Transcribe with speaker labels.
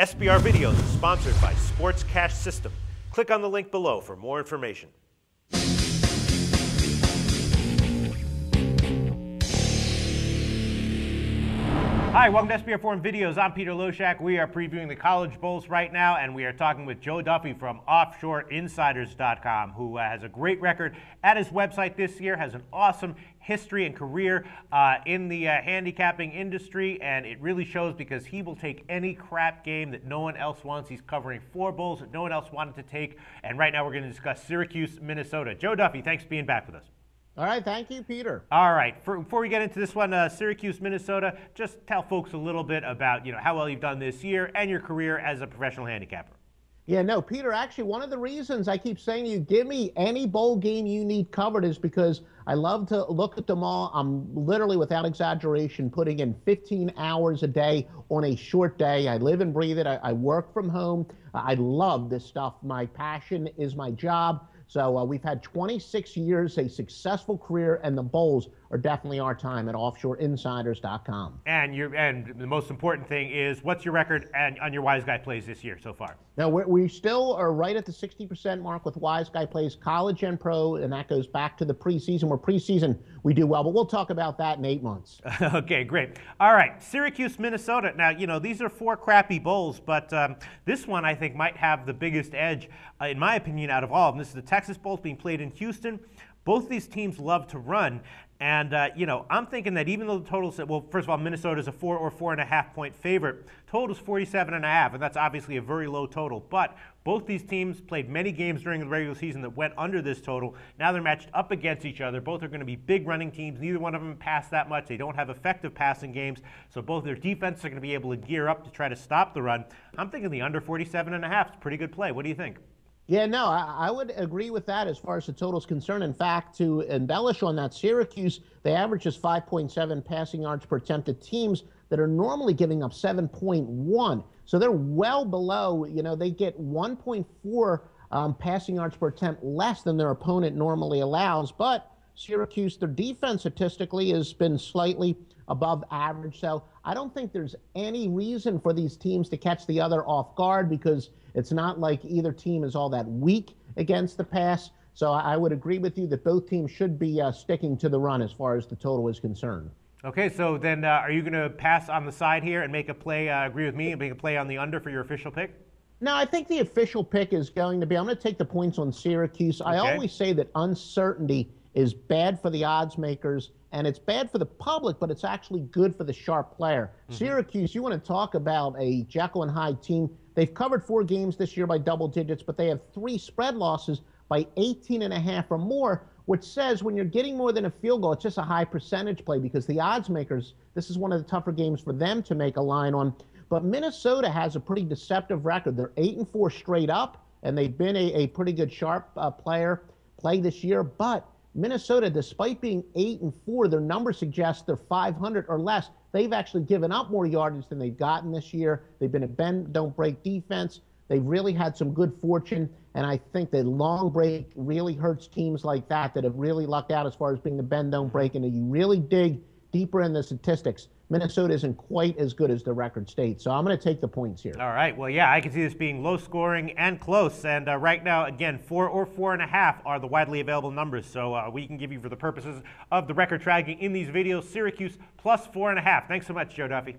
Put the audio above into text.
Speaker 1: SBR Videos is sponsored by Sports Cash System. Click on the link below for more information. Hi, welcome to SBR Forum Videos. I'm Peter Loshak. We are previewing the College Bowls right now, and we are talking with Joe Duffy from OffshoreInsiders.com, who has a great record at his website this year, has an awesome history and career in the handicapping industry, and it really shows because he will take any crap game that no one else wants. He's covering 4 bowls that no one else wanted to take, and right now we're going to discuss Syracuse, Minnesota. Joe Duffy, thanks for being back with us.
Speaker 2: All right, thank you, Peter.
Speaker 1: All right, before we get into this one, Syracuse, Minnesota, just tell folks a little bit about how well you've done this year and your career as a professional handicapper.
Speaker 2: Yeah, no, Peter, actually, one of the reasons I keep saying to you, give me any bowl game you need covered is because I love to look at them all. I'm literally, without exaggeration, putting in 15 hours a day on a short day. I live and breathe it. I work from home. I love this stuff. My passion is my job. So we've had 26 years, a successful career, and the bowls are definitely our time at OffshoreInsiders.com.
Speaker 1: And the most important thing is, what's your record on your Wise Guy plays this year so far?
Speaker 2: Now, we still are right at the 60% mark with Wise Guy plays college and pro, and that goes back to the preseason, where preseason we do well, but we'll talk about that in 8 months.
Speaker 1: Okay, great. All right, Syracuse, Minnesota. Now, these are 4 crappy bowls, but this one I think might have the biggest edge, in my opinion, out of all of them. This is the Texas Bowl being played in Houston. Both these teams love to run. And, I'm thinking that even though the total, well, first of all, Minnesota's a 4 or 4.5 point favorite. Total's 47.5, and that's obviously a very low total. But both these teams played many games during the regular season that went under this total. Now they're matched up against each other. Both are going to be big running teams. Neither one of them pass that much. They don't have effective passing games. So both their defenses are going to be able to gear up to try to stop the run. I'm thinking the under 47.5 is a pretty good play. What do you think?
Speaker 2: Yeah, no, I would agree with that as far as the total is concerned. In fact, to embellish on that, Syracuse, they average just 5.7 passing yards per attempt to teams that are normally giving up 7.1. So they're well below, they get 1.4 passing yards per attempt less than their opponent normally allows. But Syracuse, their defense statistically has been slightly above average. So I don't think there's any reason for these teams to catch the other off guard, because it's not like either team is all that weak against the pass. So I would agree with you that both teams should be sticking to the run as far as the total is concerned.
Speaker 1: Okay, so then are you going to pass on the side here and make a play, agree with me, and make a play on the under for your official pick?
Speaker 2: No, I think the official pick is going to be, I'm going to take the points on Syracuse. Okay. I always say that uncertainty is bad for the odds makers, and it's bad for the public, but it's actually good for the sharp player. Mm-hmm. Syracuse, you want to talk about a Jekyll and Hyde team. They've covered 4 games this year by double digits, but they have 3 spread losses by 18.5 or more, which says when you're getting more than a field goal, it's just a high percentage play, because the odds makers, this is one of the tougher games for them to make a line on. But Minnesota has a pretty deceptive record. They're 8-4 straight up, and they've been a pretty good sharp play this year. But Minnesota, despite being 8-4, their numbers suggest they're 500 or less. They've actually given up more yardage than they've gotten this year. They've been a bend, don't break defense. They've really had some good fortune, and I think that long break really hurts teams like that have really lucked out as far as being the bend, don't break. And if you really dig deeper in the statistics, Minnesota isn't quite as good as the record states. So I'm going to take the points here.
Speaker 1: All right. Well, yeah, I can see this being low scoring and close. And right now, again, 4 or 4.5 are the widely available numbers. So we can give you, for the purposes of the record tracking in these videos, Syracuse plus 4.5. Thanks so much, Joe Duffy.